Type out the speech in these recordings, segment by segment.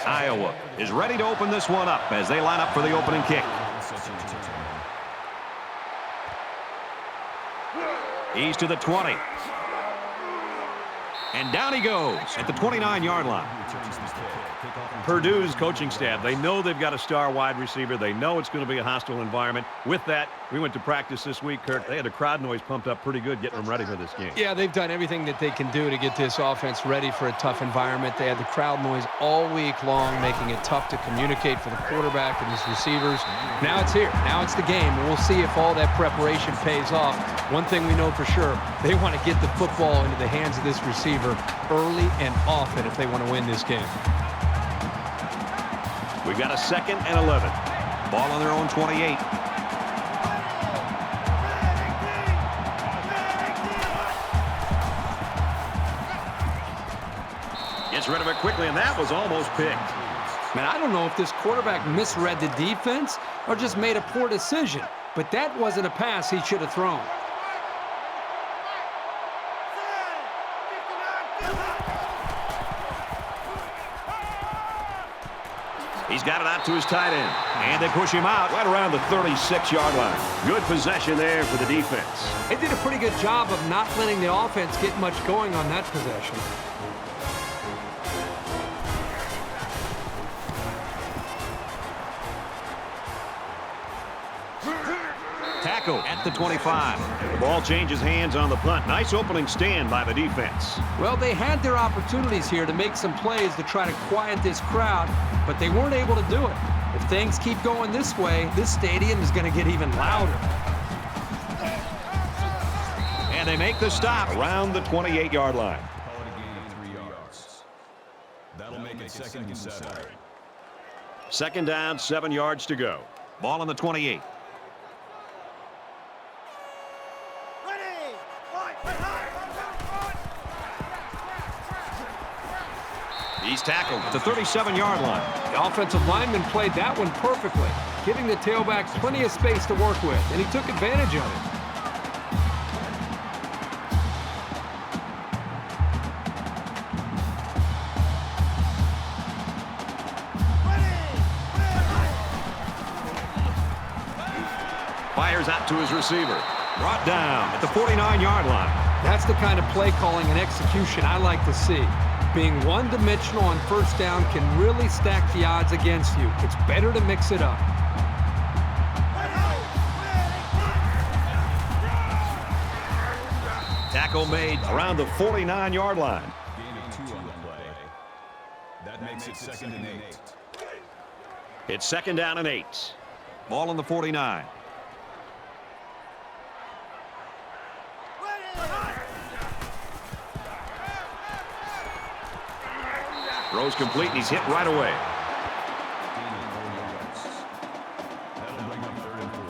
Iowa is ready to open this one up as they line up for the opening kick. He's to the 20. And down he goes at the 29-yard line. Purdue's coaching staff, they know they've got a star wide receiver. They know it's going to be a hostile environment. With that, we went to practice this week, Kirk. They had the crowd noise pumped up pretty good getting them ready for this game. Yeah, they've done everything that they can do to get this offense ready for a tough environment. They had the crowd noise all week long, making it tough to communicate for the quarterback and his receivers. Now it's here. Now it's the game. And we'll see if all that preparation pays off. One thing we know for sure, they want to get the football into the hands of this receiver early and often if they want to win this game. We've got a 2nd and 11. Ball on their own 28. Gets rid of it quickly, and that was almost picked. Man, I don't know if this quarterback misread the defense or just made a poor decision, but that wasn't a pass he should have thrown. He's got it out to his tight end. And they push him out right around the 36-yard line. Good possession there for the defense. They did a pretty good job of not letting the offense get much going on that possession. Tackle at the 25. The ball changes hands on the punt. Nice opening stand by the defense. Well, they had their opportunities here to make some plays to try to quiet this crowd, but they weren't able to do it. If things keep going this way, this stadium is going to get even louder. And they make the stop around the 28-yard line. Call it a gain of 3 yards. That'll make it 2nd and 7. 2nd down, 7 yards to go. Ball on the 28. He's tackled at the 37-yard line. The offensive lineman played that one perfectly, giving the tailback plenty of space to work with, and he took advantage of it. Fires out to his receiver. Brought down at the 49-yard line. That's the kind of play calling and execution I like to see. Being one-dimensional on first down can really stack the odds against you. It's better to mix it up. Tackle made around the 49-yard line. Gain of 2 on the play. That makes it 2nd and 8. It's 2nd down and 8. Ball on the 49. Throws complete, and he's hit right away. That'll bring up 3rd and 4.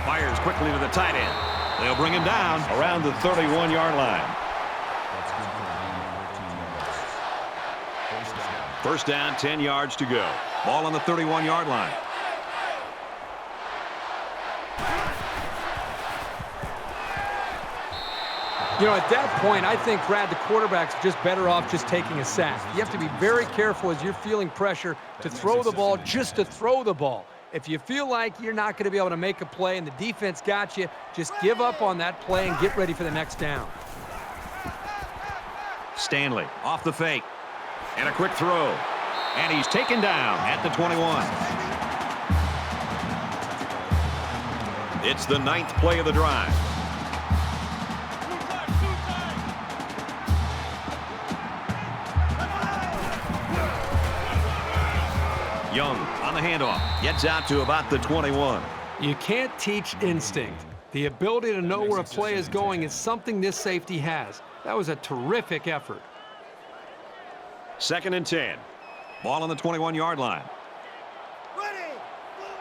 Fires quickly to the tight end. They'll bring him down around the 31-yard line. That's good for a gain of 13 yards. First down, 10 yards to go. Ball on the 31-yard line. You know, at that point, I think, Brad, the quarterback's just better off just taking a sack. You have to be very careful as you're feeling pressure to throw the ball just to throw the ball. If you feel like you're not going to be able to make a play and the defense got you, just give up on that play and get ready for the next down. Stanley off the fake. And a quick throw. And he's taken down at the 21. It's the 9th play of the drive. Young on the handoff. Gets out to about the 21. You can't teach instinct. The ability to know where a play is going is something this safety has. That was a terrific effort. 2nd and 10. Ball on the 21-yard line. Ready.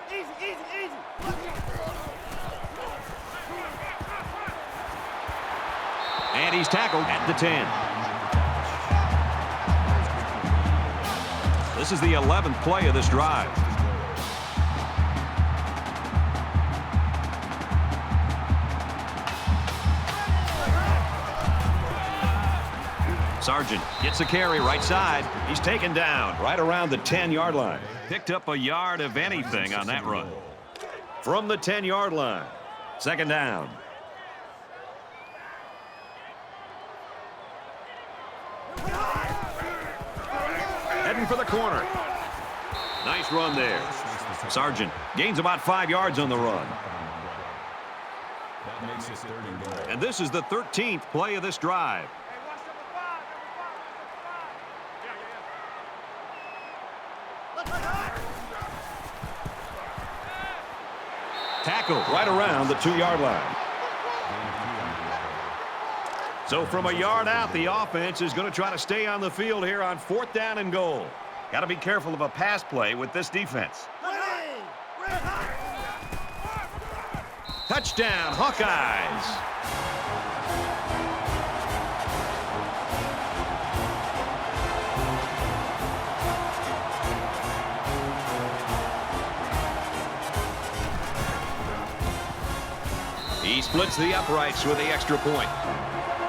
Easy, easy, easy. And he's tackled at the 10. This is the 11th play of this drive. Sargent gets a carry right side. He's taken down right around the 10-yard line. Picked up a yard of anything on that run. From the 10-yard line. Second down. Heading for the corner. Nice run there. Sargent gains about 5 yards on the run. And this is the 13th play of this drive. Tackle right around the 2-yard line. So from a yard out, the offense is going to try to stay on the field here on 4th down and goal. Got to be careful of a pass play with this defense. Touchdown, Hawkeyes. He splits the uprights with the extra point.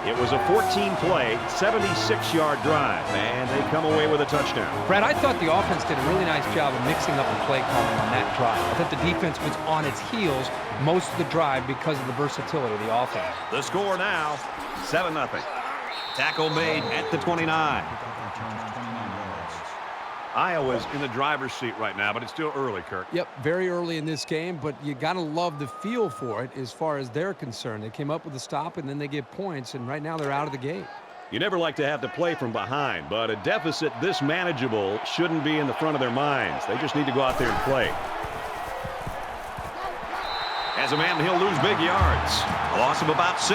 It was a 14-play, 76-yard drive, and they come away with a touchdown. Brad, I thought the offense did a really nice job of mixing up the play calling on that drive. I thought the defense was on its heels most of the drive because of the versatility of the offense. The score now, 7-0. Tackle made at the 29. Iowa's in the driver's seat right now, but it's still early, Kirk. Yep, very early in this game, but you got to love the feel for it as far as they're concerned. They came up with a stop, and then they get points, and right now they're out of the gate. You never like to have to play from behind, but a deficit this manageable shouldn't be in the front of their minds. They just need to go out there and play. As a man, he'll lose big yards. A loss of about 6.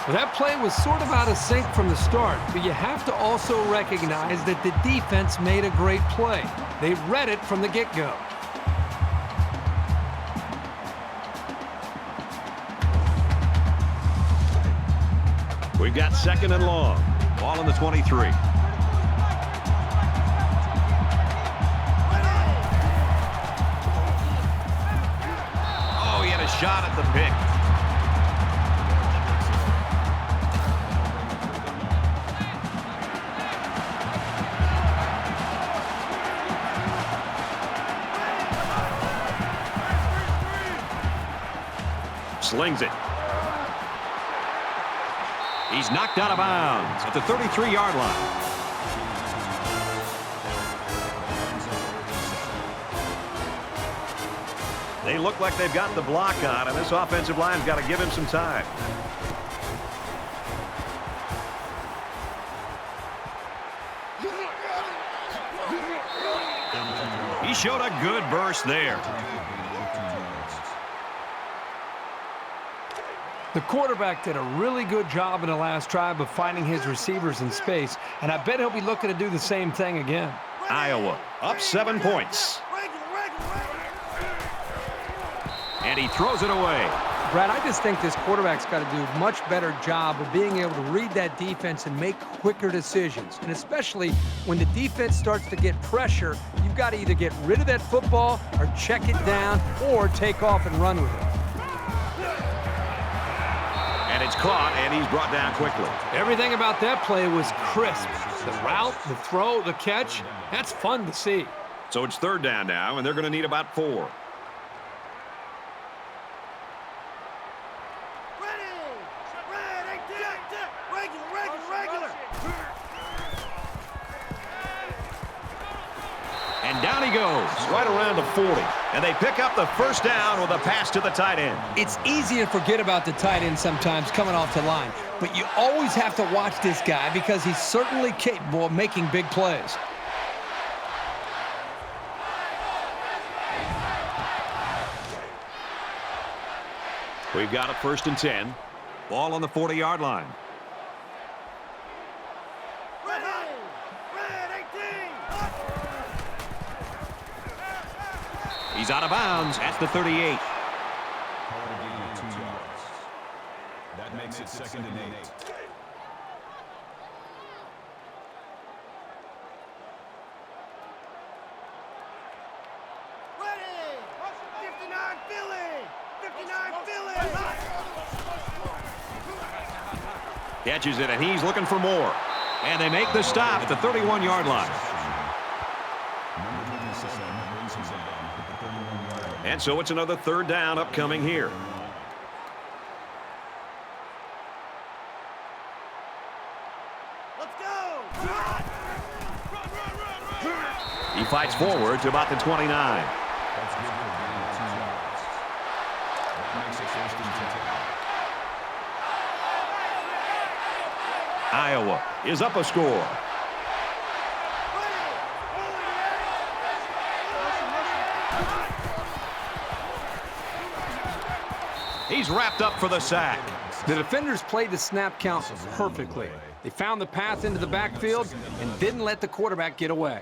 Well, that play was sort of out of sync from the start, but you have to also recognize that the defense made a great play. They read it from the get-go. We've got 2nd and long. Ball in the 23. Shot at the pick. Slings it. He's knocked out of bounds at the 33-yard line. They look like they've got the block on, and this offensive line's got to give him some time. He showed a good burst there. The quarterback did a really good job in the last drive of finding his receivers in space, and I bet he'll be looking to do the same thing again. Iowa up 7 points. And he throws it away. Brad, I just think this quarterback's got to do a much better job of being able to read that defense and make quicker decisions. And especially when the defense starts to get pressure, you've got to either get rid of that football or check it down or take off and run with it. And it's caught, and he's brought down quickly. Everything about that play was crisp. The route, the throw, the catch, that's fun to see. So it's 3rd down now, and they're going to need about 4. And down he goes, right around the 40. And they pick up the 1st down with a pass to the tight end. It's easy to forget about the tight end sometimes coming off the line, but you always have to watch this guy because he's certainly capable of making big plays. We've got a 1st and 10. Ball on the 40-yard line. He's out of bounds at the 38. That makes it 2nd and 8. Ready! 59 Philly! 59 Philly! Catches it, and he's looking for more. And they make the stop at the 31-yard line. And so it's another third down upcoming here. Let's go! He fights forward to about the 29. Iowa is up a score. He's wrapped up for the sack. The defenders played the snap count perfectly. They found the path into the backfield and didn't let the quarterback get away.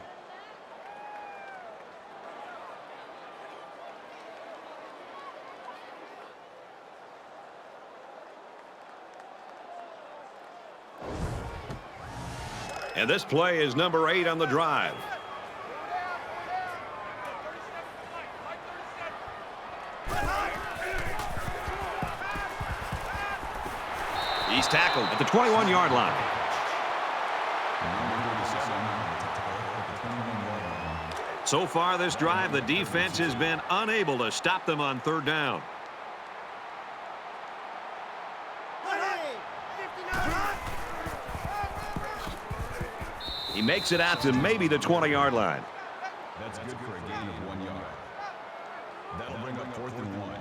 And this play is number 8 on the drive. He's tackled at the 21-yard line. So far this drive, the defense has been unable to stop them on third down. He makes it out to maybe the 20-yard line. That's good for a gain of 1 yard. That'll bring up 4th and 1.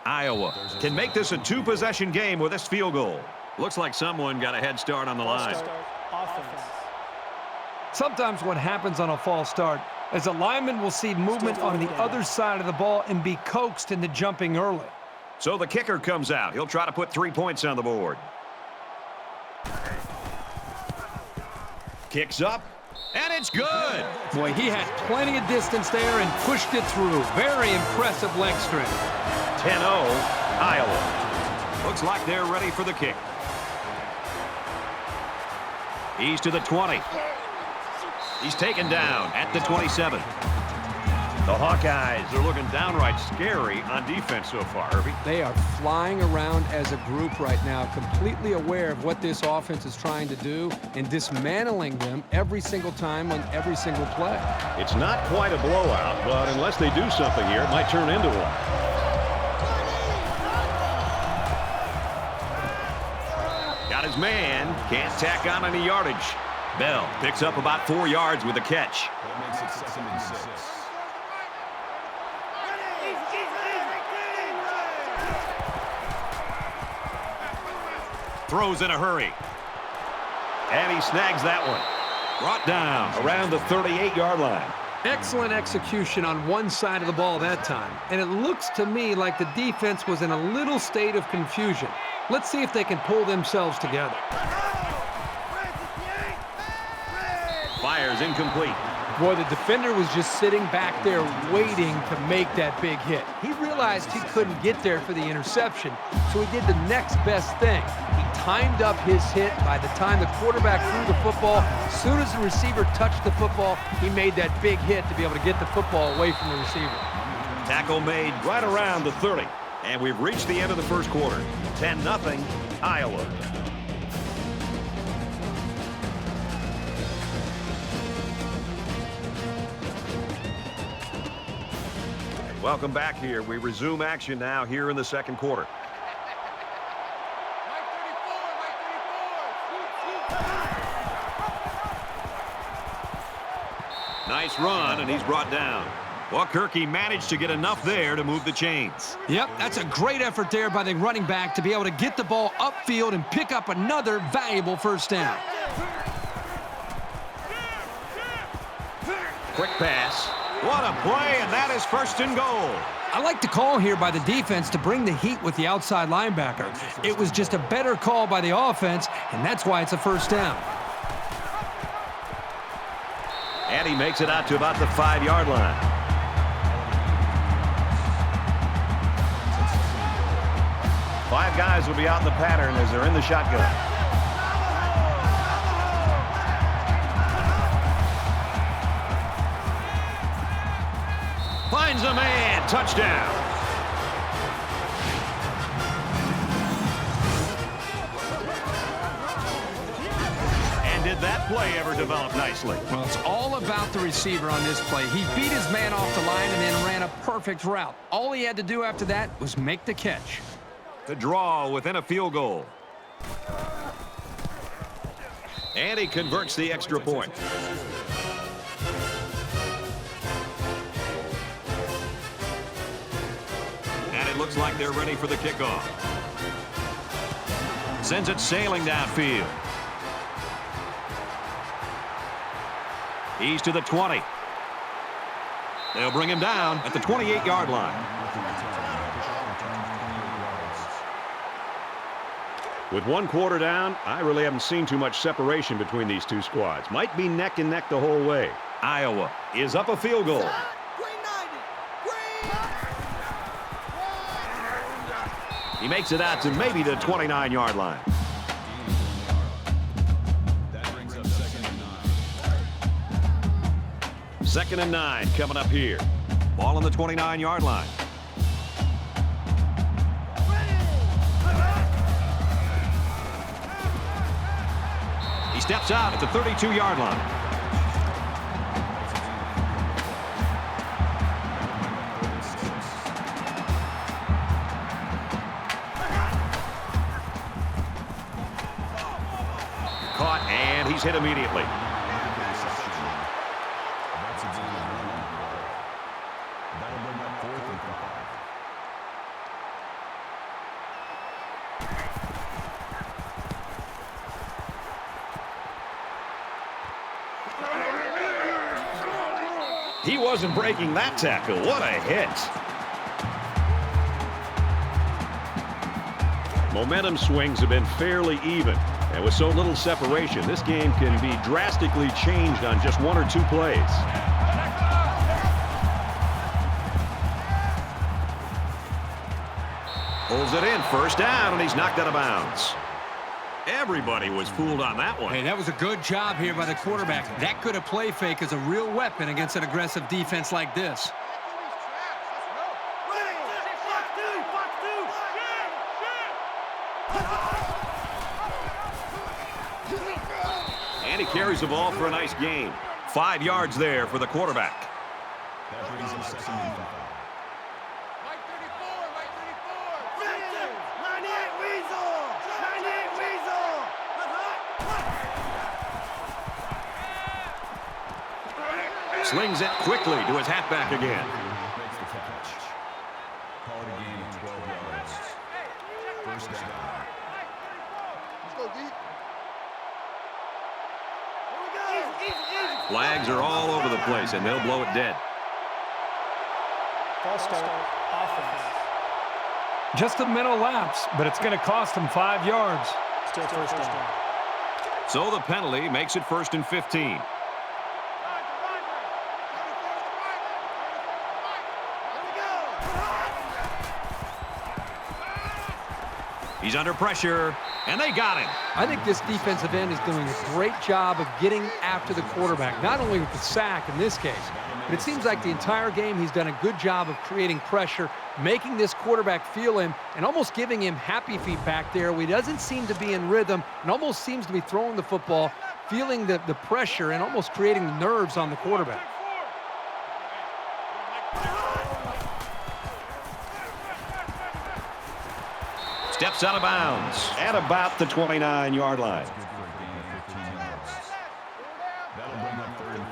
Iowa can make this a 2-possession game with this field goal. Looks like someone got a head start on the line. Sometimes what happens on a false start is a lineman will see movement on the other side of the ball and be coaxed into jumping early. So the kicker comes out. He'll try to put 3 points on the board. Kicks up, and it's good. Boy, he had plenty of distance there and pushed it through. Very impressive leg strength. 10-0, Iowa. Looks like they're ready for the kick. He's to the 20. He's taken down at the 27. The Hawkeyes are looking downright scary on defense so far, Herbie. They are flying around as a group right now, completely aware of what this offense is trying to do and dismantling them every single time on every single play. It's not quite a blowout, but unless they do something here, it might turn into one. Got his man. Can't tack on any yardage. Bell picks up about 4 yards with the catch. That makes it 2nd and 6. Throws in a hurry. And he snags that one. Brought down around the 38-yard line. Excellent execution on one side of the ball that time. And it looks to me like the defense was in a little state of confusion. Let's see if they can pull themselves together. Fires incomplete. Boy, the defender was just sitting back there waiting to make that big hit. He realized he couldn't get there for the interception, so he did the next best thing. He timed up his hit. By the time the quarterback threw the football, as soon as the receiver touched the football, he made that big hit to be able to get the football away from the receiver. Tackle made right around the 30. And we've reached the end of the first quarter. 10-0, Iowa. Welcome back here. We resume action now here in the second quarter. Nice run, and he's brought down. Well, Kirky managed to get enough there to move the chains. Yep, that's a great effort there by the running back to be able to get the ball upfield and pick up another valuable first down. Quick pass. What a play, and that is 1st and goal. I like the call here by the defense to bring the heat with the outside linebacker. It was just a better call by the offense, and that's why it's a first down. And he makes it out to about the 5-yard line. Five guys will be out in the pattern as they're in the shotgun. Finds a man. Touchdown. did that play ever develop nicely? Well, it's all about the receiver on this play. He beat his man off the line and then ran a perfect route. All he had to do after that was make the catch. The draw within a field goal. And he converts the extra point. And it looks like they're ready for the kickoff. Sends it sailing downfield. He's to the 20. They'll bring him down at the 28-yard line. With one quarter down, I really haven't seen too much separation between these two squads. Might be neck and neck the whole way. Iowa is up a field goal. He makes it out to maybe the 29-yard line. That brings up 2nd and 9. 2nd and 9 coming up here. Ball on the 29-yard line. He steps out at the 32-yard line. Caught, and he's hit immediately. That's a gain of 1. That'll bring up 4th and 5. He wasn't breaking that tackle. What a hit. Momentum swings have been fairly even. And with so little separation, this game can be drastically changed on just 1 or 2 plays. Pulls it in, first down, and he's knocked out of bounds. Everybody was fooled on that one. Hey, that was a good job here by the quarterback. That could have play fake as a real weapon against an aggressive defense like this. And he carries the ball for a nice gain. 5 yards there for the quarterback. That brings up 2nd and 5. Slings it quickly to his halfback again. Makes the catch. Call it a gain of 12 yards. 1st down. Flags are all over the place, and they'll blow it dead. False start, offense. Just a mental lapse, but it's going to cost them 5 yards. Still first down. So the penalty makes it 1st and 15. He's under pressure, and they got him. I think this defensive end is doing a great job of getting after the quarterback, not only with the sack in this case, but it seems like the entire game he's done a good job of creating pressure, making this quarterback feel him, and almost giving him happy feet back there where he doesn't seem to be in rhythm and almost seems to be throwing the football, feeling the pressure and almost creating the nerves on the quarterback. Steps out of bounds at about the 29-yard line. Good for a gain of 15 yards. That'll bring up 3rd and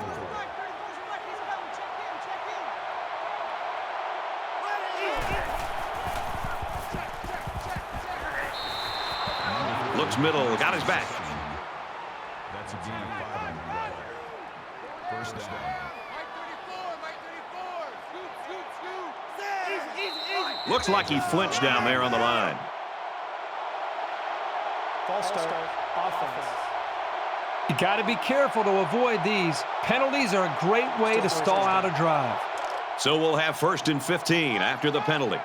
4. Looks middle, got his back. That's a gain of 5 on the play. 1st down. Looks like he flinched down there on the line. False start, offense. You got to be careful to avoid these. Penalties are a great way to stall out a drive. So we'll have 1st and 15 after the penalty.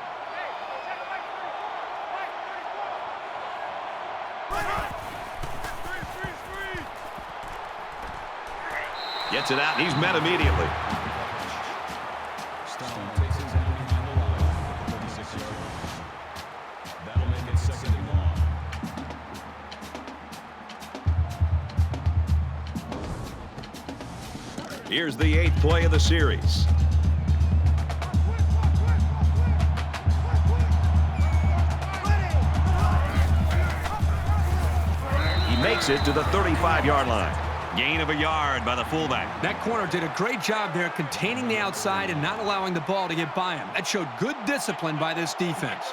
Gets it out, and he's met immediately. Stone takes his end behind the line at the 36-yard line. That'll make it 2nd and long. Here's the 8th play of the series. He makes it to the 35-yard line. Gain of a yard by the fullback. That corner did a great job there containing the outside and not allowing the ball to get by him. That showed good discipline by this defense.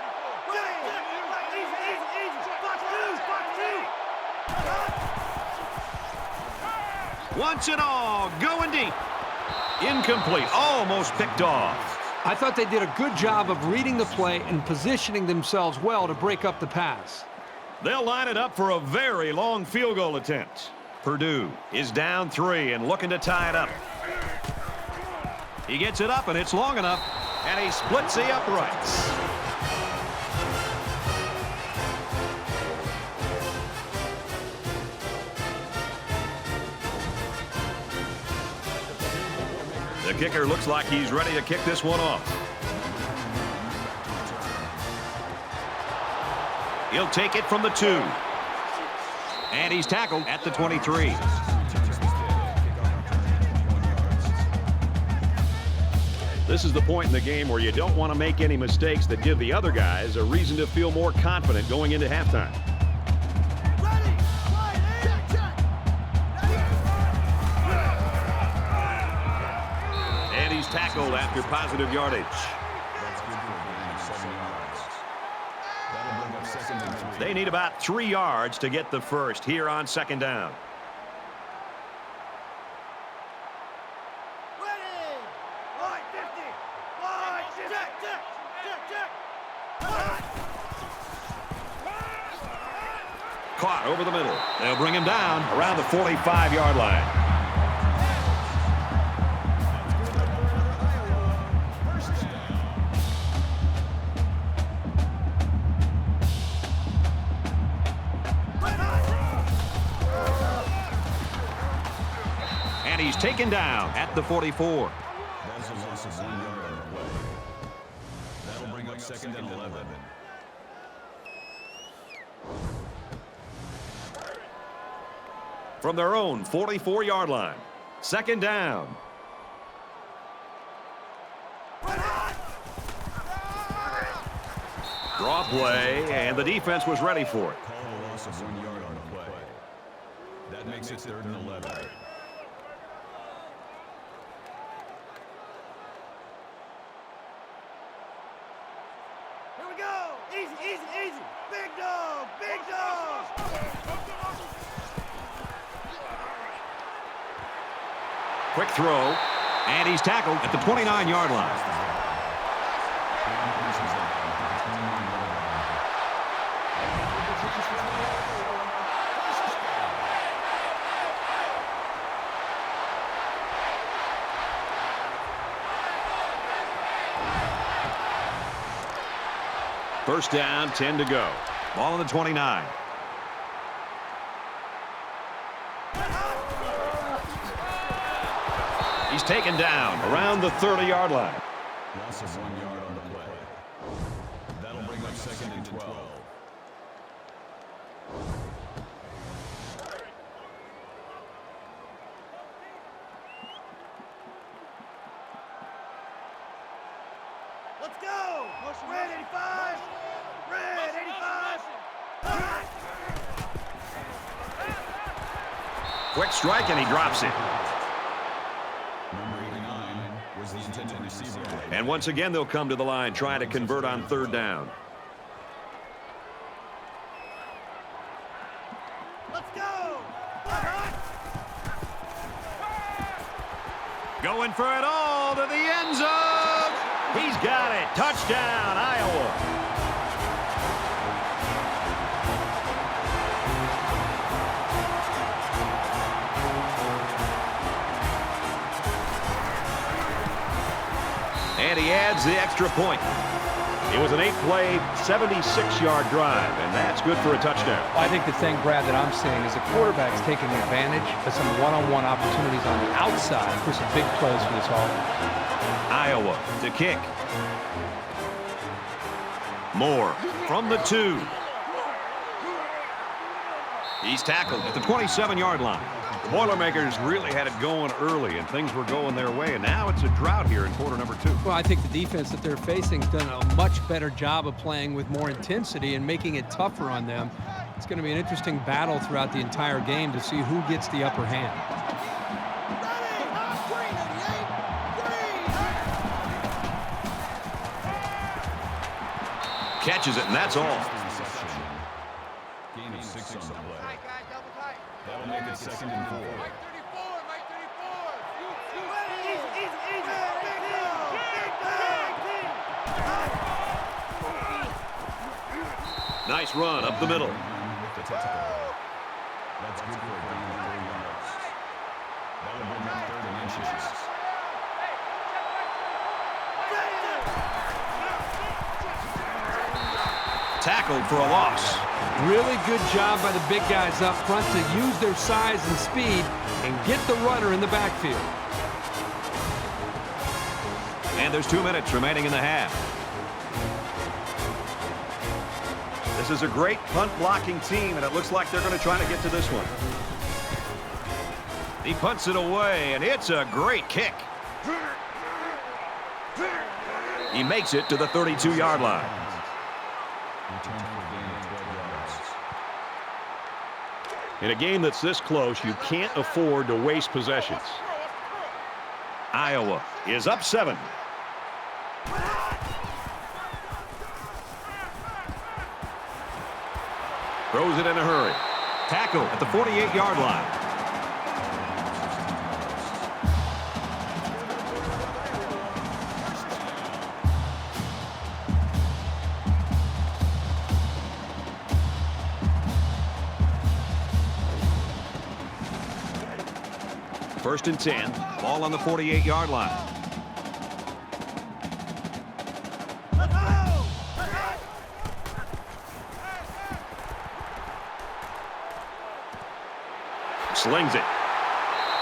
Once and all, going deep. Incomplete, almost picked off. I thought they did a good job of reading the play and positioning themselves well to break up the pass. They'll line it up for a very long field goal attempt. Purdue is down 3 and looking to tie it up. He gets it up, and it's long enough, and he splits the uprights. The kicker looks like he's ready to kick this one off. He'll take it from the 2. And he's tackled at the 23. This is the point in the game where you don't want to make any mistakes that give the other guys a reason to feel more confident going into halftime. And he's tackled after positive yardage. They need about 3 yards to get the first here on 2nd down. Caught over the middle. They'll bring him down around the 45-yard line. And he's taken down at the 44. That's a loss of 1 yard on the play. That'll bring up 2nd and 11. From their own 44-yard line. 2nd down. Draw play, and the defense was ready for it. Call a loss of 1 yard on the play. That makes it 3rd and 11. Here we go. Easy, easy, easy. Big dog, big dog. Quick throw, and he's tackled at the 29-yard line. First down, 10 to go. Ball on the 29. He's taken down around the 30-yard line. Loss of 1 yard on the play. That'll bring up 2nd and 12. Let's go. Red 85. Red 85. Quick strike, and he drops it. Number 89 was the intended receiver. And once again, they'll come to the line trying to convert on 3rd down. Let's go. Going for it all to the end zone. He's got it. Touchdown, Iowa. And he adds the extra point. It was an 8-play, 76-yard drive, and that's good for a touchdown. I think the thing, Brad, that I'm seeing is the quarterback's taking advantage of some one-on-one opportunities on the outside for some big plays for this offense. Iowa to kick. Moore from the 2. He's tackled at the 27-yard line. The Boilermakers really had it going early, and things were going their way, and now it's a drought here in quarter number 2. Well, I think the defense that they're facing has done a much better job of playing with more intensity and making it tougher on them. It's going to be an interesting battle throughout the entire game to see who gets the upper hand. Catches it, and that's all. Gain of 6 on the play. That'll make it 2nd and 4. Nice run up the middle. The tackle. That's good for a gain of 4 yards. That'll bring up 3rd and inches. Tackled for a loss. Really good job by the big guys up front to use their size and speed and get the runner in the backfield. And there's 2 minutes remaining in the half. This is a great punt blocking team, and it looks like they're going to try to get to this one. He punts it away, and it's a great kick. He makes it to the 32-yard line. Return for a gain of 12 yards. In a game that's this close, you can't afford to waste possessions. Iowa is up 7. Throws it in a hurry. Tackle at the 48-yard line. First and 10. Ball on the 48-yard line. Slings it.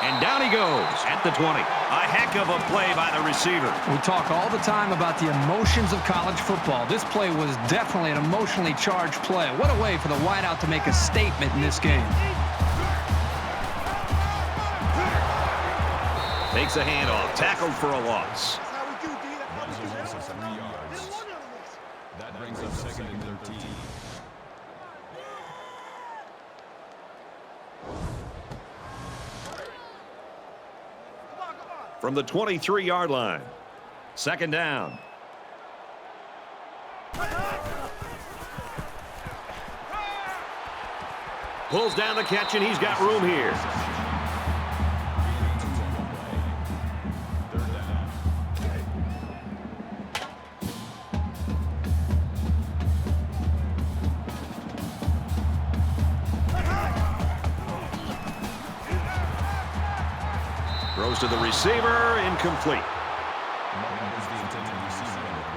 And down he goes at the 20. A heck of a play by the receiver. We talk all the time about the emotions of college football. This play was definitely an emotionally charged play. What a way for the wideout to make a statement in this game. Takes a handoff. Tackled for a loss. That was a loss of 3 yards. That brings up 2nd and 13. From the 23-yard line. 2nd down. Pulls down the catch, and he's got room here. Throws to the receiver, incomplete.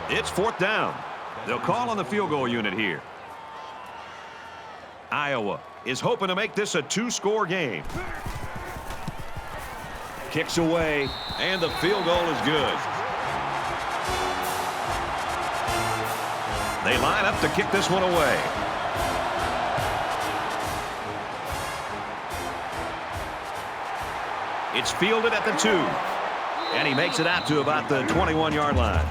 It's 4th down. They'll call on the field goal unit here. Iowa is hoping to make this a 2-score game. Kicks away, and the field goal is good. They line up to kick this one away. It's fielded at the 2. And he makes it out to about the 21-yard line.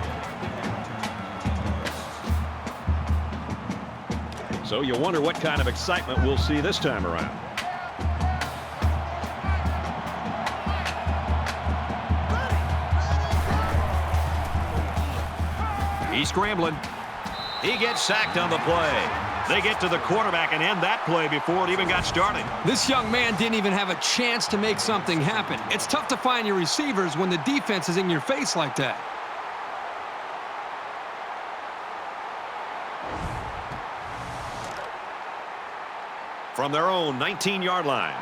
So you wonder what kind of excitement we'll see this time around. He's scrambling. He gets sacked on the play. They get to the quarterback and end that play before it even got started. This young man didn't even have a chance to make something happen. It's tough to find your receivers when the defense is in your face like that. From their own 19-yard line,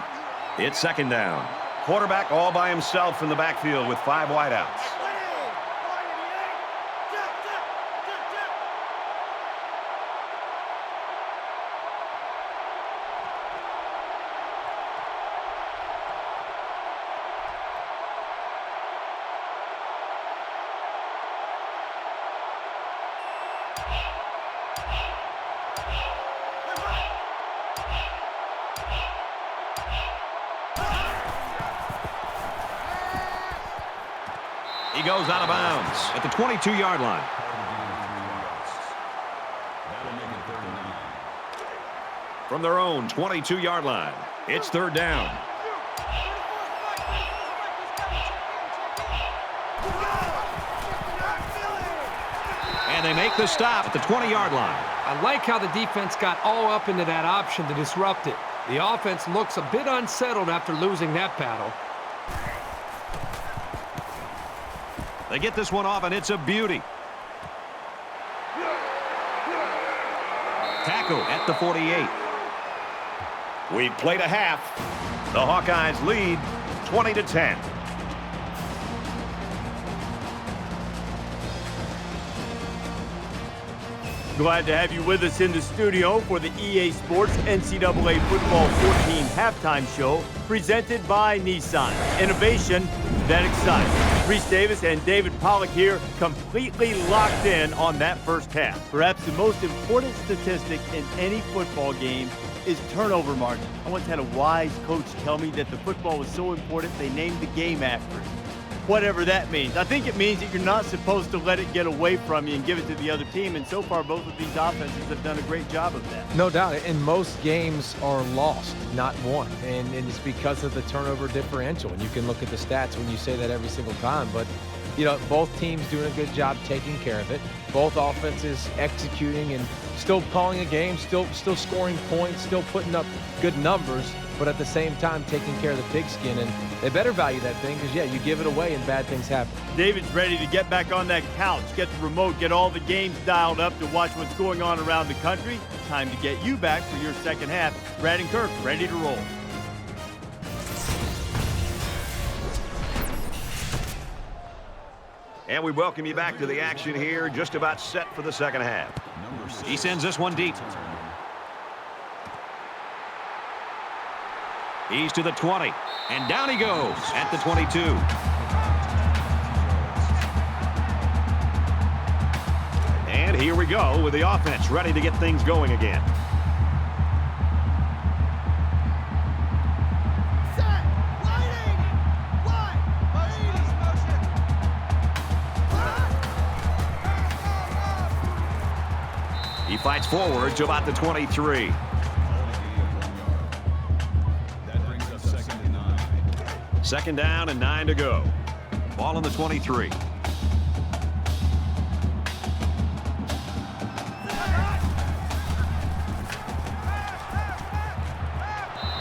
it's 2nd down. Quarterback all by himself in the backfield with 5 wideouts. goes out of bounds at the 22-yard line. That'll make it 3rd and 9. From their own 22-yard line, it's 3rd down. And they make the stop at the 20-yard line. I like how the defense got all up into that option to disrupt it. The offense looks a bit unsettled after losing that battle. They get this one off, and it's a beauty. Tackle at the 48. We've played a half. The Hawkeyes lead 20-10. Glad to have you with us in the studio for the EA Sports NCAA Football 14 halftime show presented by Nissan. Innovation that excites. Reese Davis and David Pollack here, completely locked in on that first half. Perhaps the most important statistic in any football game is turnover margin. I once had a wise coach tell me that the football was so important they named the game after it. Whatever that means. I think it means that you're not supposed to let it get away from you and give it to the other team, and so far both of these offenses have done a great job of that. No doubt, and most games are lost, not won, and it's because of the turnover differential. And you can look at the stats when you say that every single time, but you know, both teams doing a good job taking care of it. Both offenses executing and still calling a game, still scoring points, still putting up good numbers, but at the same time taking care of the pigskin. And they better value that thing because, yeah, you give it away and bad things happen. David's ready to get back on that couch, get the remote, get all the games dialed up to watch what's going on around the country. Time to get you back for your second half. Brad and Kirk ready to roll. And we welcome you back to the action here, just about set for the second half. He sends this one deep. He's to the 20, and down he goes at the 22. And here we go with the offense ready to get things going again. He fights forward to about the 23. Second down and 9 to go. Ball on the 23.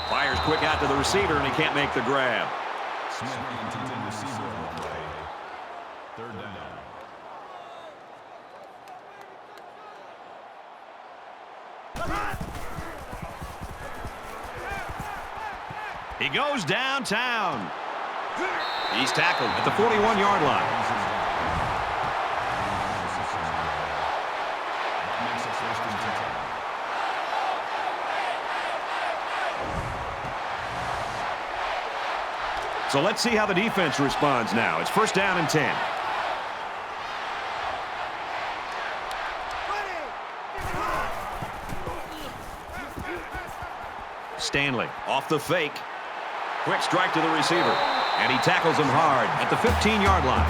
Fires quick out to the receiver, and he can't make the grab. Smith, the intended receiver on the play. 3rd down. He goes downtown. He's tackled at the 41-yard line. So let's see how the defense responds now. It's 1st down and 10. Stanley off the fake. Quick strike to the receiver, and he tackles him hard at the 15-yard line.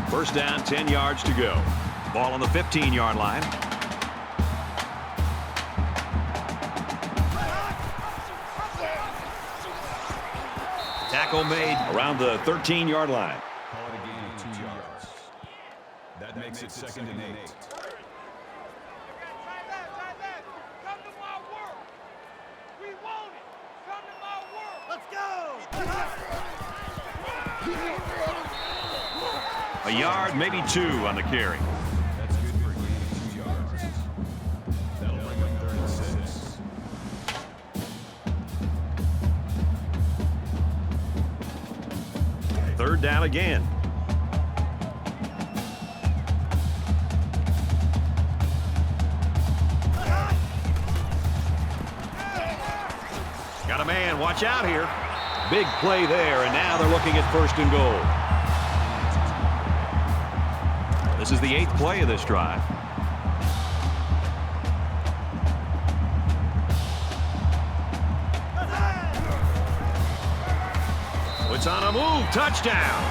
First down, 10 yards to go. Ball on the 15-yard line. Tackle made around the 13-yard line. Call it a gain of 2 yards. That makes it 2nd and 8. Come to my work. We want it. Come to my work. Let's go. A yard, maybe 2 on the carry. That's good for a gain of 2 yards. That'll bring up 3rd and 6. Third down again. Got a man. Watch out here. Big play there, and now they're looking at 1st and goal. This is the 8th play of this drive. It's on a move. Touchdown.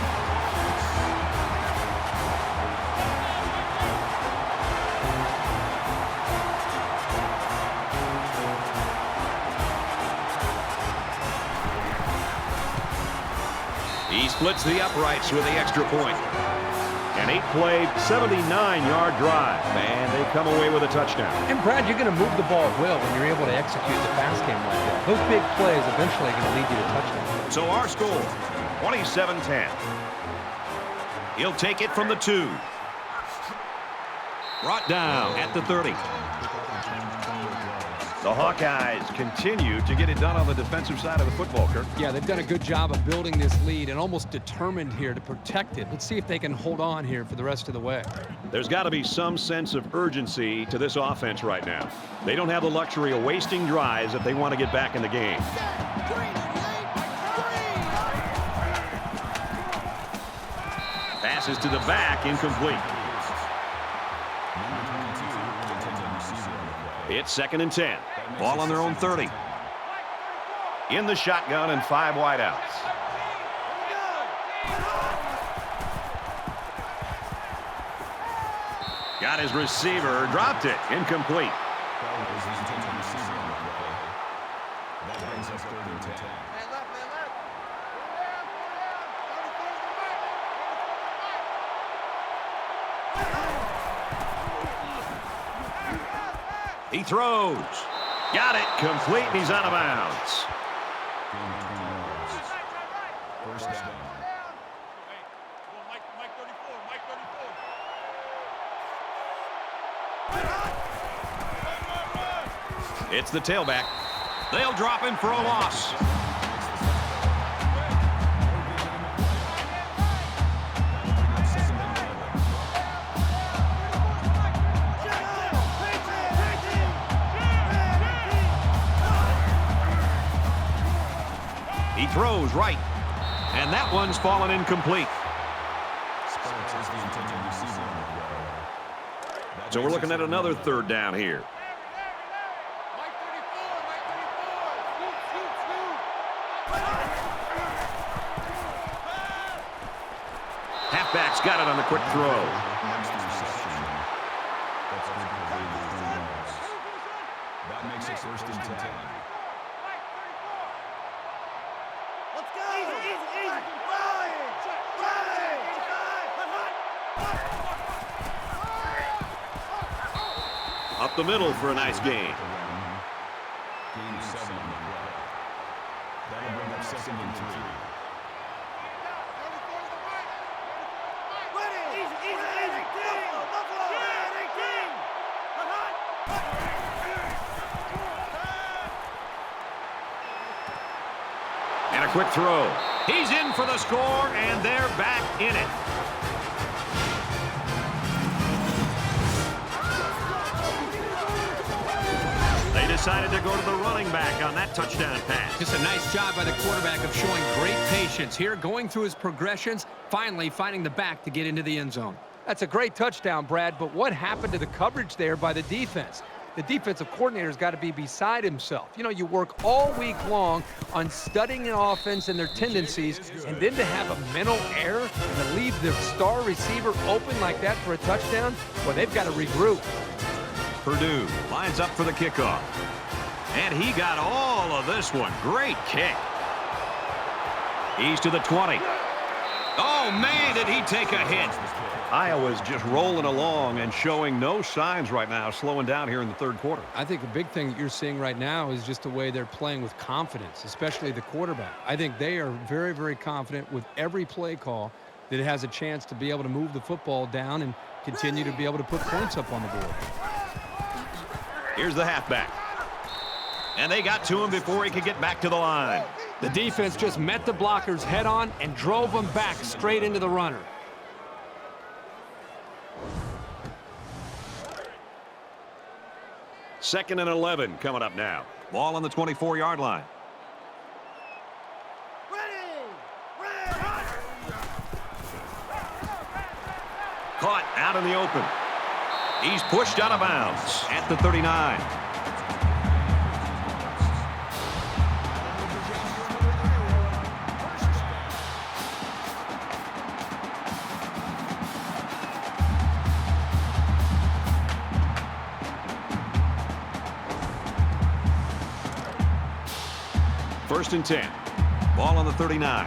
He splits the uprights with the extra point. An 8-play, 79-yard drive, and they come away with a touchdown. And, Brad, you're going to move the ball well when you're able to execute the pass game like that. Those big plays eventually are going to lead you to touchdowns. So our score, 27-10. He'll take it from the 2. Brought down at the 30. The Hawkeyes continue to get it done on the defensive side of the football, Kirk. Yeah, they've done a good job of building this lead and almost determined here to protect it. Let's see if they can hold on here for the rest of the way. There's got to be some sense of urgency to this offense right now. They don't have the luxury of wasting drives if they want to get back in the game. Passes to the back, incomplete. It's 2nd and 10. Ball on their own 30. In the shotgun and 5 wideouts. Got his receiver, dropped it, incomplete. He throws. Got it. Complete, and he's out of bounds. It's the tailback. They'll drop him for a loss. He throws right, and that one's fallen incomplete. So we're looking at another 3rd down here. Halfback's got it on the quick throw. That makes it 1st and 10. Up the middle for a nice gain. Gain of 7 on the play. That'll bring up 2nd and 3. And a quick throw. He's in for the score, and they're back in it. They decided to go to the running back on that touchdown pass. Just a nice job by the quarterback of showing great patience here, going through his progressions, finally finding the back to get into the end zone. That's a great touchdown, Brad, but what happened to the coverage there by the defense? The defensive coordinator's got to be beside himself. You know, you work all week long on studying an offense and their tendencies, and then to have a mental error and to leave the star receiver open like that for a touchdown, well, they've got to regroup. Purdue lines up for the kickoff. And he got all of this one. Great kick. He's to the 20. Oh, man, did he take a hit. Iowa's just rolling along and showing no signs right now, slowing down here in the 3rd quarter. I think the big thing that you're seeing right now is just the way they're playing with confidence, especially the quarterback. I think they are very, very confident with every play call that it has a chance to be able to move the football down and continue to be able to put points up on the board. Here's the halfback. And they got to him before he could get back to the line. The defense just met the blockers head on and drove them back straight into the runner. Second and 11 coming up now. Ball on the 24-yard line. caught out in the open. He's pushed out of bounds at the 39. First and 10. Ball on the 39.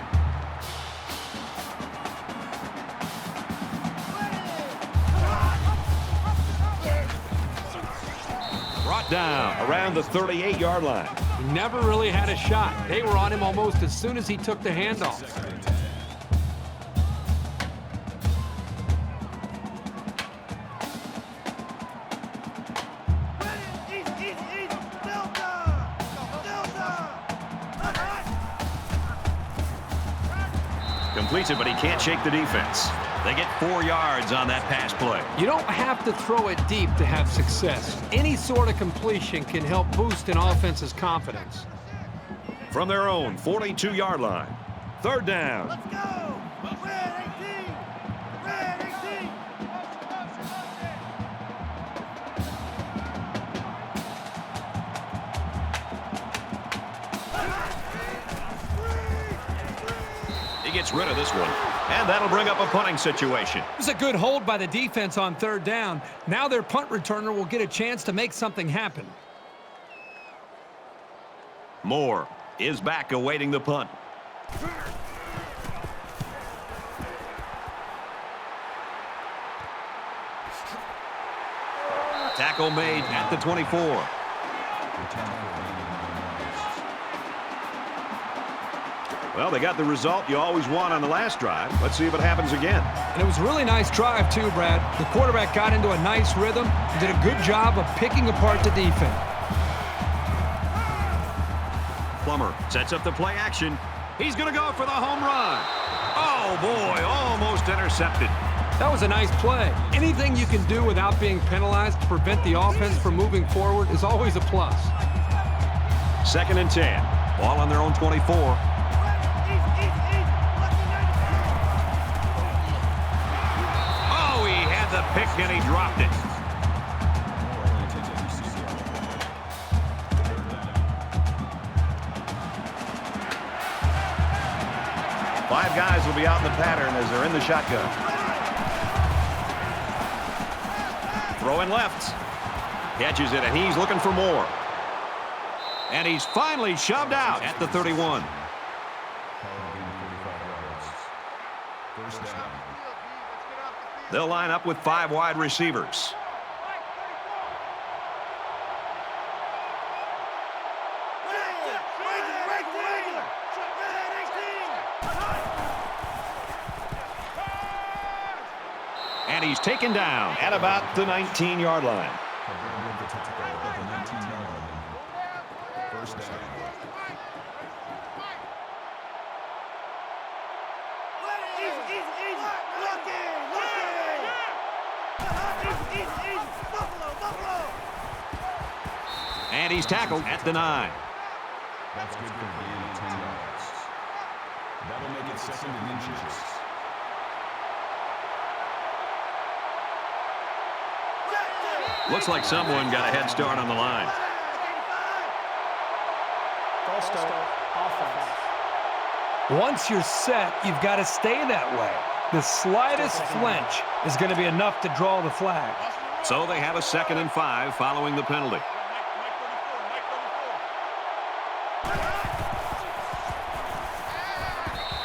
Brought down around the 38-yard line. He never really had a shot. They were on him almost as soon as he took the handoff. Completes it, but he can't shake the defense. They get 4 yards on that pass play. You don't have to throw it deep to have success. Any sort of completion can help boost an offense's confidence. From their own 42-yard line. Third down. Let's go! Red 18! Red 18! He gets rid of this one. And that'll bring up a punting situation. It was a good hold by the defense on third down. Now their punt returner will get a chance to make something happen. Moore is back awaiting the punt. Tackle made at the 24. Well, they got the result you always want on the last drive. Let's see if it happens again. And it was a really nice drive, too, Brad. The quarterback got into a nice rhythm and did a good job of picking apart the defense. Plummer sets up the play action. He's going to go for the home run. Oh, boy, almost intercepted. That was a nice play. Anything you can do without being penalized to prevent the offense from moving forward is always a plus. Second and 10. Ball on their own 24. The pick, and he dropped it. Five guys will be out in the pattern as they're in the shotgun. Throwing left. Catches it, and he's looking for more. And he's finally shoved out at the 31. They'll line up with 5 wide receivers. And he's taken down at about the 19-yard line. First down. And he's tackled at the 9. That's good for gain of 10 yards. That'll make it 2nd and inches. Looks like someone got a head start on the line. False start. Offense. Once you're set, you've got to stay that way. The slightest flinch is going to be enough to draw the flag. So they have a 2nd and 5 following the penalty.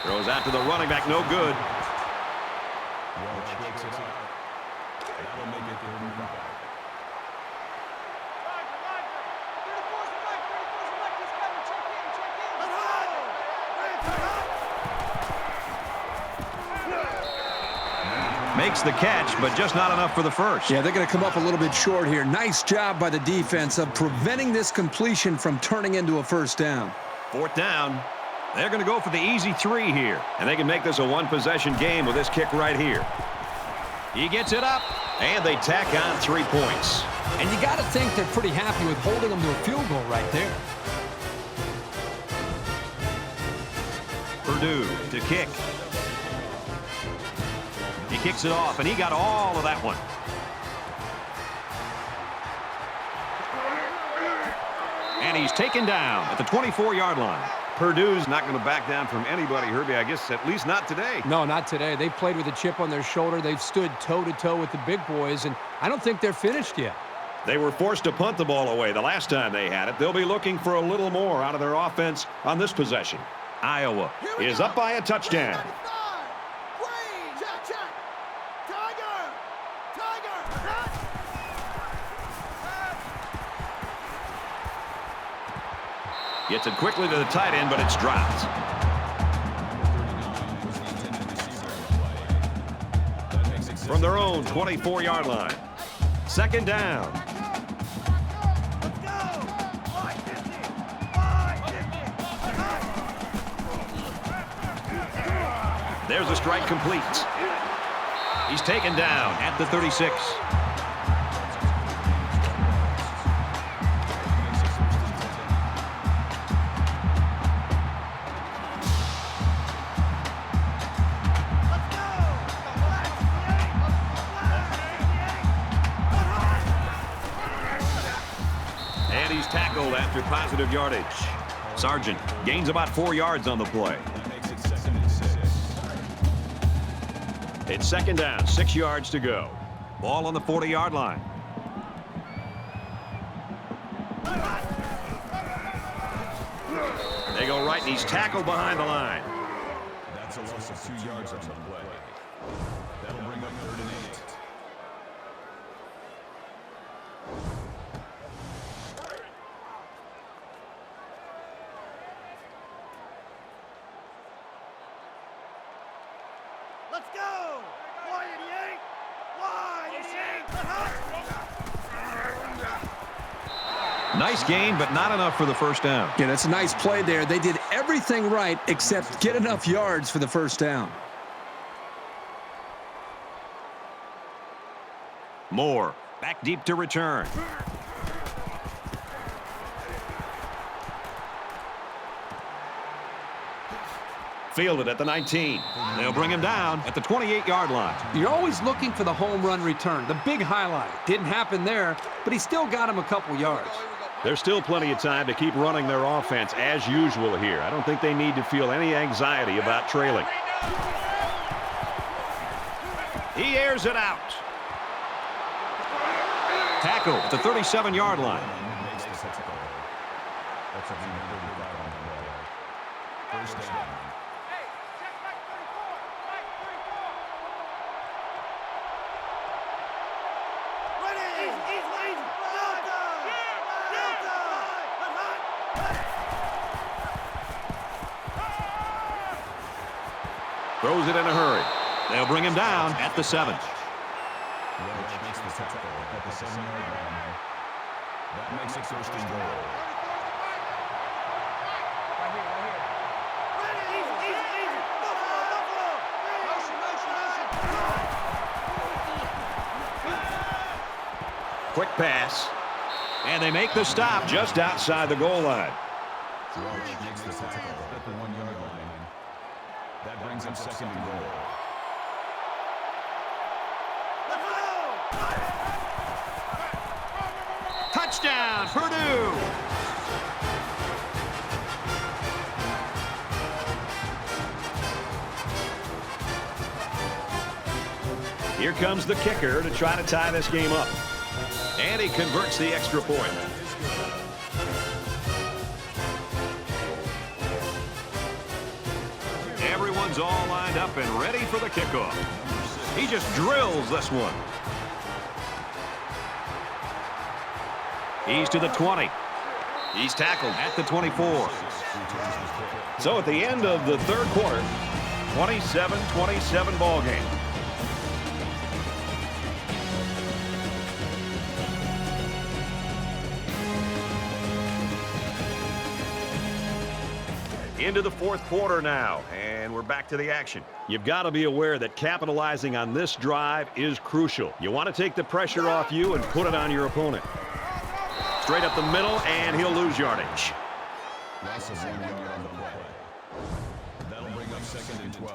Throws out to the running back, no good. Welch takes it out. That'll make it 35. Makes the catch, but just not enough for the first. Yeah, they're going to come up a little bit short here. Nice job by the defense of preventing this completion from turning into a first down. 4th down. They're going to go for the easy 3 here. And they can make this a one-possession game with this kick right here. He gets it up, and they tack on 3 points. And you got to think they're pretty happy with holding them to a field goal right there. Purdue to kick. He He kicks it off, and he got all of that one. And he's taken down at the 24-yard line. Purdue's not going to back down from anybody, Herbie, I guess, at least not today. No, not today. They've played with a chip on their shoulder. They've stood toe-to-toe with the big boys, and I don't think they're finished yet. They were forced to punt the ball away the last time they had it. They'll be looking for a little more out of their offense on this possession. Iowa is up by a touchdown. Gets it quickly to the tight end, but it's dropped. From their own 24-yard line. Second down. Let's go! 550! There's a strike complete. He's taken down at the 36. And he's tackled after positive yardage. Sargent gains about 4 yards on the play. It's second down, 6 yards to go. Ball on the 40-yard line. They go right, and he's tackled behind the line. That's a loss of 2 yards on the play. That'll bring up 3rd and 8. Let's go! Wide 88! Wide 88! Nice gain, but not enough for the first down. Yeah, that's a nice play there. They did everything right except get enough yards for the first down. Moore back deep to return. Fielded at the 19. They'll bring him down at the 28-yard line. You're always looking for the home run return, the big highlight. Didn't happen there, but he still got him a couple yards. There's still plenty of time to keep running their offense as usual here. I don't think they need to feel any anxiety about trailing. He airs it out. Tackle at the 37-yard line. Makes the tackle. That's a 35 on the play. First down. Throws it in a hurry. They'll bring him down at the 7. Welch makes the tackle at the 7-yard line. That makes it 1st and goal. Quick pass. And they make the stop Just outside the goal line. Welch makes the tackle at the 1-yard line. That brings up 2nd and goal. Touchdown, Purdue! Here comes the kicker to try to tie this game up. And he converts the extra point. Everyone's all lined up and ready for the kickoff. He just drills this one. He's to the 20. He's tackled at the 24. So at the end of the 3rd quarter, 27-27 ball game. Into the 4th quarter now, and we're back to the action. You've got to be aware that capitalizing on this drive is crucial. You want to take the pressure off you and put it on your opponent. Straight up the middle, and he'll lose yardage. Loss of 1 yard on the play. That'll bring up 2nd and 12.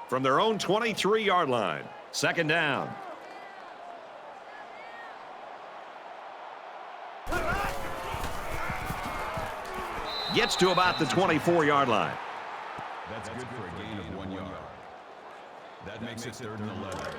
From their own 23-yard line. Second down. Gets to about the 24-yard line. That's good for a gain of 1 yard. That makes it 3rd and 11.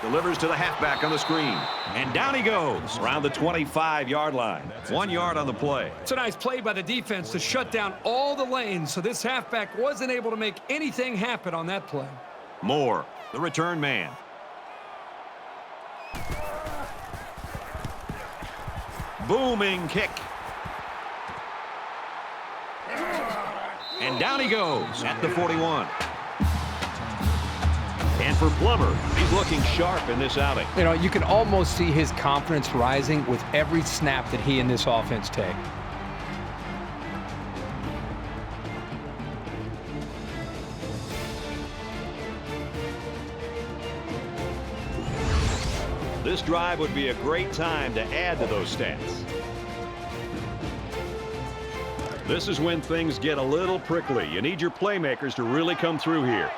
Delivers to the halfback on the screen. And down he goes around the 25-yard line. 1 yard on the play. It's a nice play by the defense to shut down all the lanes, so this halfback wasn't able to make anything happen on that play. Moore, the return man. Booming kick. And down he goes at the 41. And for Plummer, he's looking sharp in this outing. You know, you can almost see his confidence rising with every snap that he and this offense take. This drive would be a great time to add to those stats. This is when things get a little prickly. You need your playmakers to really come through here.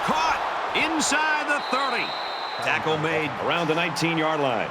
Caught inside the 30. Tackle made around the 19-yard line.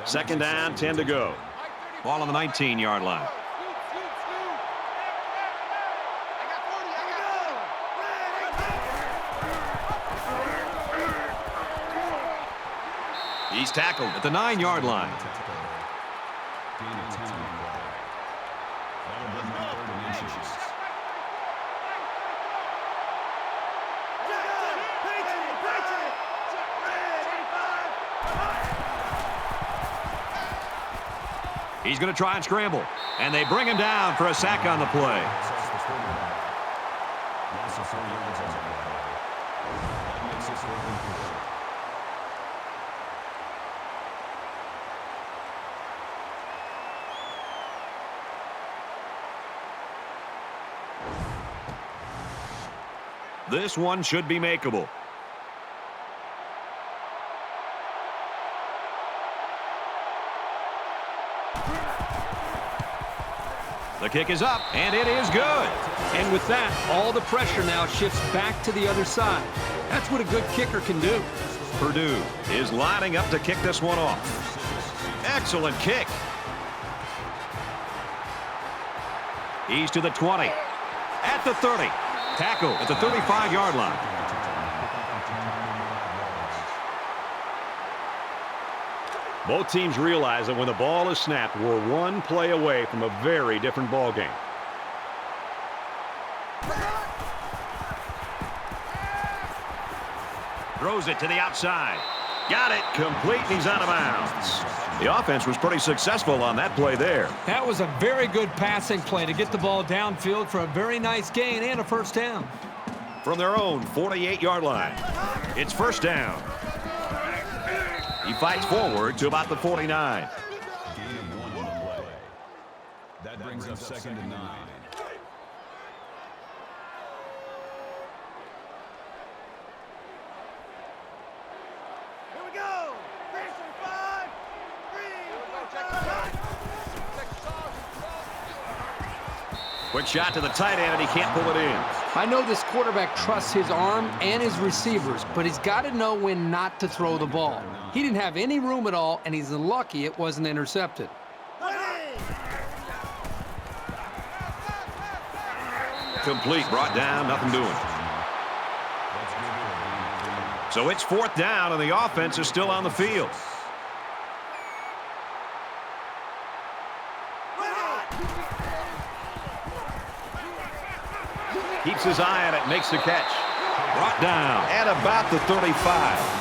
Second down, 10 to go. Ball on the 19-yard line. He's tackled at the 9-yard line. He's going to try and scramble. And they bring him down for a sack on the play. This one should be makeable. The kick is up, and it is good. And with that, all the pressure now shifts back to the other side. That's what a good kicker can do. Purdue is lining up to kick this one off. Excellent kick. He's to the 20. At the 30. Tackle at the 35-yard line. Both teams realize that when the ball is snapped, we're one play away from a very different ball game. Throws it to the outside. Got it. Complete. He's out of bounds. The offense was pretty successful on that play there. That was a very good passing play to get the ball downfield for a very nice gain and a first down. From their own 48-yard line, it's first down. He fights forward to about the 49. Gain of 1 on the play. That brings up 2nd and 9. Here we go. 5, 3, Quick shot to the tight end, and he can't pull it in. I know this quarterback trusts his arm and his receivers, but he's got to know when not to throw the ball. He didn't have any room at all, and he's lucky it wasn't intercepted. Complete, brought down, nothing doing. So it's 4th down, and the offense is still on the field. Keeps his eye on it, makes the catch. Brought down at about the 35.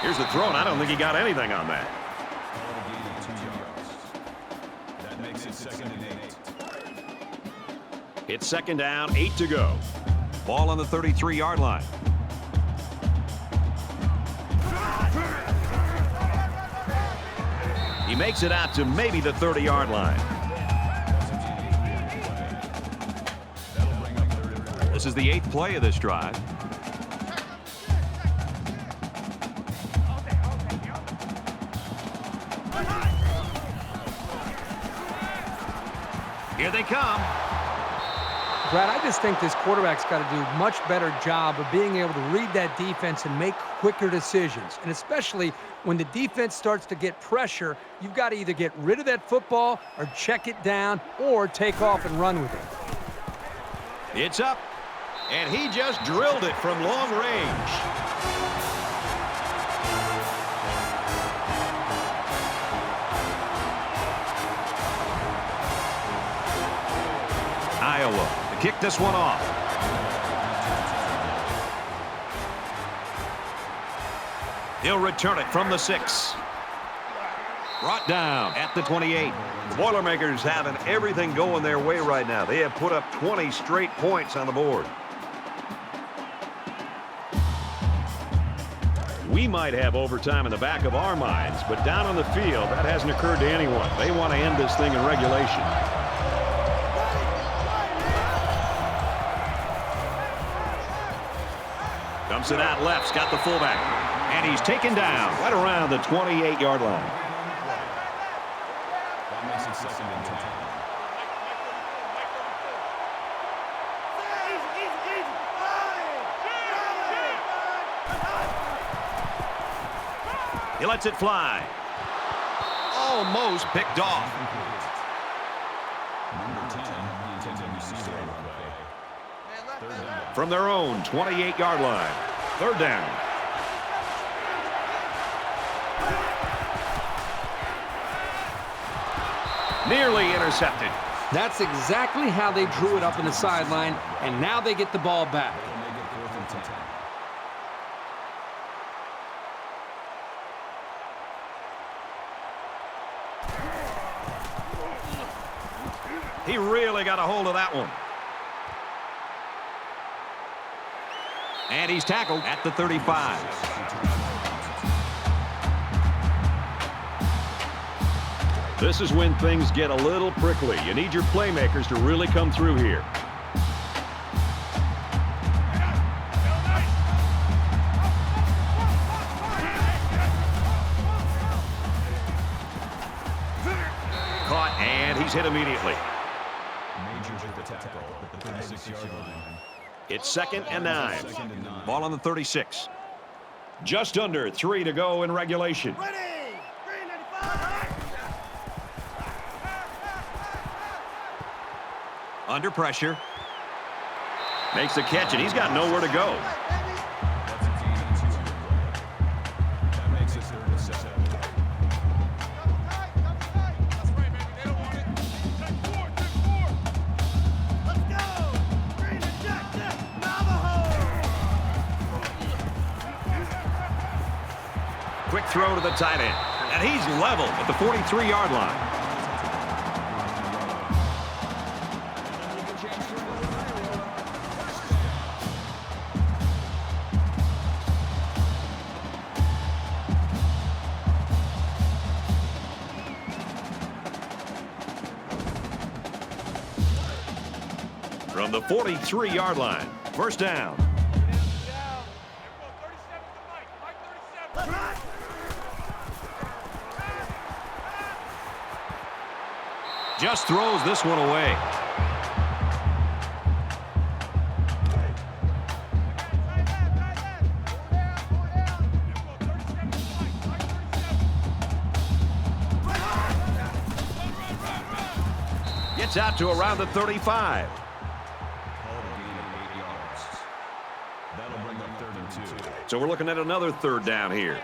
Here's the throw, and I don't think he got anything on that. That makes it 2nd and 8. It's 2nd down, 8 to go. Ball on the 33-yard line. He makes it out to maybe the 30-yard line. This is the 8th play of this drive. Here they come. Brad, I just think this quarterback's got to do a much better job of being able to read that defense and make quicker decisions. And especially when the defense starts to get pressure, you've got to either get rid of that football or check it down or take off and run with it. It's up, and he just drilled it from long range. Iowa to kick this one off. He'll return it from the 6. Brought down at the 28. The Boilermakers having everything going their way right now. They have put up 20 straight points on the board. We might have overtime in the back of our minds, but down on the field, that hasn't occurred to anyone. They want to end this thing in regulation. Dumps it out left. Got the fullback. And he's taken down right around the 28-yard line. That makes it 2nd and 10. He lets it fly. Almost picked off. Number 10, the intended receiver on the play. 3rd down. From their own 28-yard line. 3rd down. Nearly intercepted. That's exactly how they drew it up in the sideline, and now they get the ball back. They'll make it 4th and 10. He really got a hold of that one. And he's tackled at the 35. This is when things get a little prickly. You need your playmakers to really come through here. Caught, and he's hit immediately. Majors with the tackle at the 36-yard line. It's 2nd and 9. 2nd and 9. Ball on the 36. Just under 3 to go in regulation. Ready! 395! Under pressure. Makes the catch, and he's got nowhere to go. That's a gain of 2 on the play. That makes it 3rd and 7. Let's go! Green and Jack, Navajo! Quick throw to the tight end. And he's level at the 43-yard line. From the 43-yard line. 1st down. Just throws this one away. Gets out to around the 35. Call it a gain of 8 yards. That'll bring up 3rd and 2. So we're looking at another 3rd down here.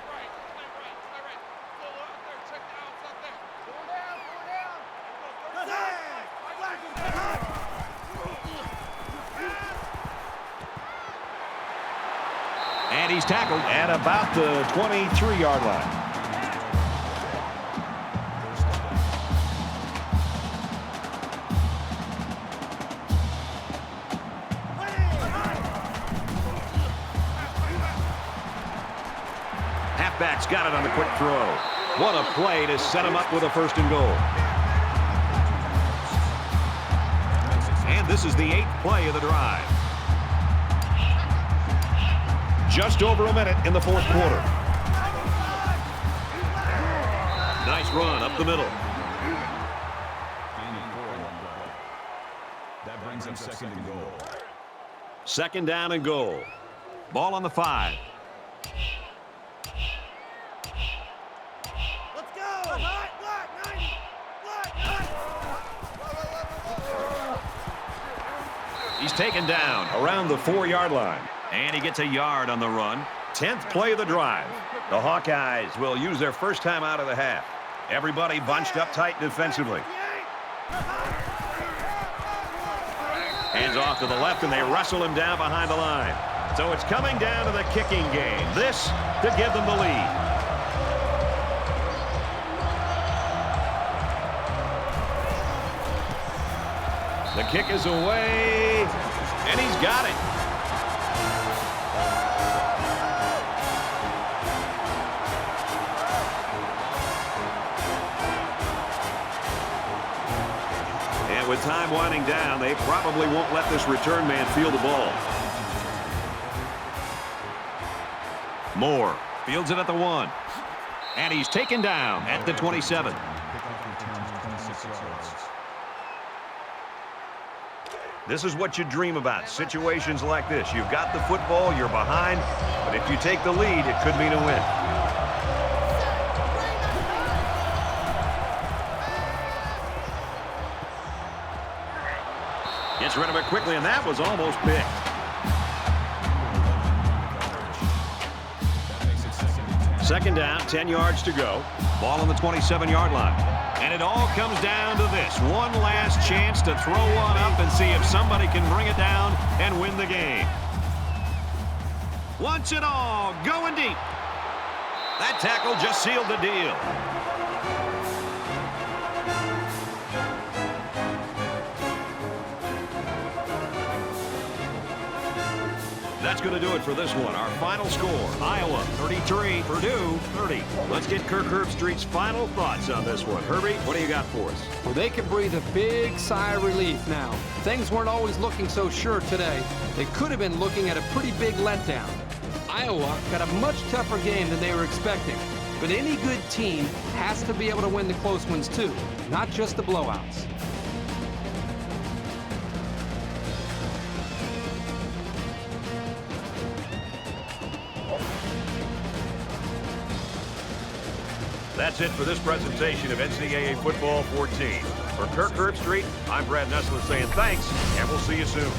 And he's tackled at about the 23-yard line. Halfback's got it on the quick throw. What a play to set him up with a 1st and goal. And this is the 8th play of the drive. Just over a minute in the 4th quarter. Nice run up the middle. Gain of 4 on that play. That brings up 2nd and goal. 2nd down and goal. Ball on the 5. Let's go! Block, 90! Block, He's taken down around the 4-yard line. And he gets a yard on the run. 10th play of the drive. The Hawkeyes will use their first time out of the half. Everybody bunched up tight defensively. Hands off to the left, and they wrestle him down behind the line. So it's coming down to the kicking game. This to give them the lead. The kick is away, and he's got it. And with time winding down, they probably won't let this return man field the ball. Moore fields it at the 1. And he's taken down at the 27. This is what you dream about, situations like this. You've got the football, you're behind, but if you take the lead, it could mean a win. Gets rid of it quickly, and that was almost picked. Second down, 10 yards to go. Ball on the 27-yard line. And it all comes down to this. One last chance to throw one up and see if somebody can bring it down and win the game. Wants it all, going deep. That tackle just sealed the deal. That's going to do it for this one. Our final score, Iowa 33, Purdue 30. Let's get Kirk Herbstreit's final thoughts on this one. Herbie, what do you got for us? Well, they can breathe a big sigh of relief now. Things weren't always looking so sure today. They could have been looking at a pretty big letdown. Iowa got a much tougher game than they were expecting. But any good team has to be able to win the close ones too, not just the blowouts. That's it for this presentation of NCAA Football 14. For Kirk Herbstreit, I'm Brad Nessler saying thanks, and we'll see you soon.